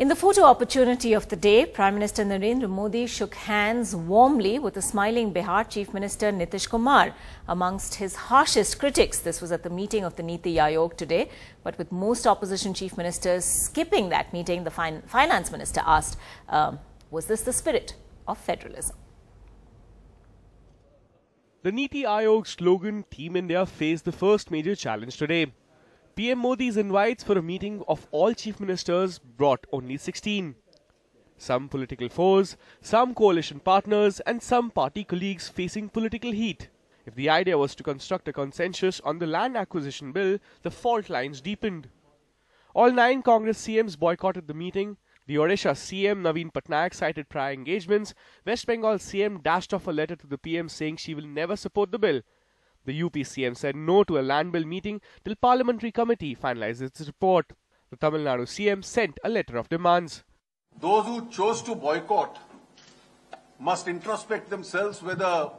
In the photo opportunity of the day, Prime Minister Narendra Modi shook hands warmly with the smiling Bihar Chief Minister Nitish Kumar. Amongst his harshest critics, this was at the meeting of the Niti Aayog today. But with most opposition chief ministers skipping that meeting, the finance minister asked, was this the spirit of federalism? The Niti Aayog slogan, Team India, faced the first major challenge today. PM Modi's invites for a meeting of all chief ministers brought only 16. Some political foes, some coalition partners and some party colleagues facing political heat. If the idea was to construct a consensus on the land acquisition bill, the fault lines deepened. All 9 Congress CMs boycotted the meeting. The Odisha CM Naveen Patnaik cited prior engagements. West Bengal CM dashed off a letter to the PM saying she will never support the bill. The UP CM said no to a land bill meeting till Parliamentary Committee finalizes its report. The Tamil Nadu CM sent a letter of demands. Those who chose to boycott must introspect themselves whether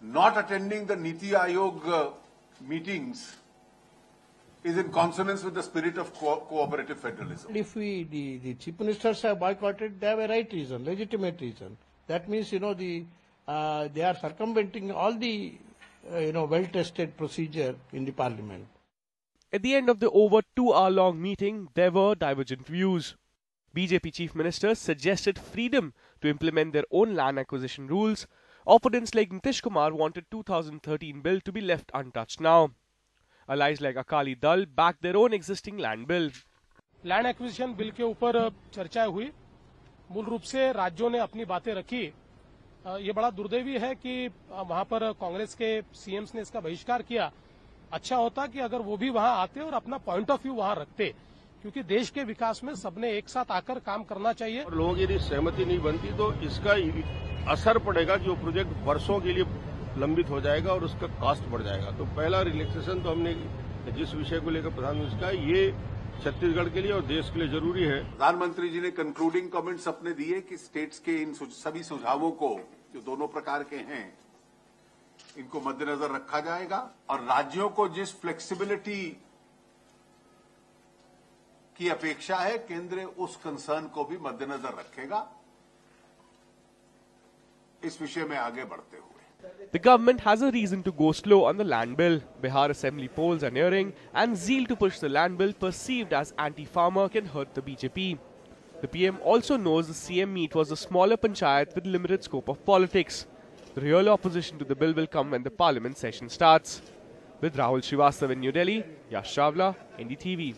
not attending the Niti Aayog meetings is in consonance with the spirit of cooperative federalism. If the chief ministers have boycotted, they have a right reason, legitimate reason. That means, they are circumventing all the, well-tested procedure in the parliament. At the end of the over 2-hour-long meeting, there were divergent views. BJP chief ministers suggested freedom to implement their own land acquisition rules. Opponents like Nitish Kumar wanted 2013 bill to be left untouched now. Allies like Akali Dal backed their own existing land bill. Land acquisition bill के ऊपर चर्चा हुई. मूल रूप से राज्यों ने अपनी बातें रखी. ये बड़ा दुर्दैवी है कि वहां पर कांग्रेस के सीएम्स ने इसका बहिष्कार किया. अच्छा होता कि अगर वो भी वहां आते और अपना पॉइंट ऑफ व्यू वहां रखते, क्योंकि देश के विकास में सबने एक साथ आकर काम करना चाहिए. लोगों की यदि सहमति नहीं बनती तो इसका असर पड़ेगा कि वो प्रोजेक्ट वर्षों के लिए लंबित हो जाएगा और उसका कॉस्ट बढ़ जाएगा. तो पहला रिलैक्सेशन तो हमने जिस विषय को लेकर प्रधानमंत्री का ये छत्तीसगढ़ के लिए और देश के लिए जरूरी है. प्रधानमंत्री जी ने कंक्लूडिंग कमेंट्स अपने दिए कि स्टेट्स के इन सभी सुझावों को, जो दोनों प्रकार के हैं, इनको मद्देनजर रखा जाएगा और राज्यों को जिस फ्लेक्सिबिलिटी की अपेक्षा है, केंद्र उस कंसर्न को भी मद्देनजर रखेगा. इस विषय में आगे बढ़ते हुए The government has a reason to go slow on the land bill. Bihar assembly polls are nearing and zeal to push the land bill perceived as anti-farmer can hurt the BJP. The PM also knows the CM meet was a smaller panchayat with limited scope of politics. The real opposition to the bill will come when the parliament session starts. With Rahul Srivastava in New Delhi, Yash Chawla, NDTV.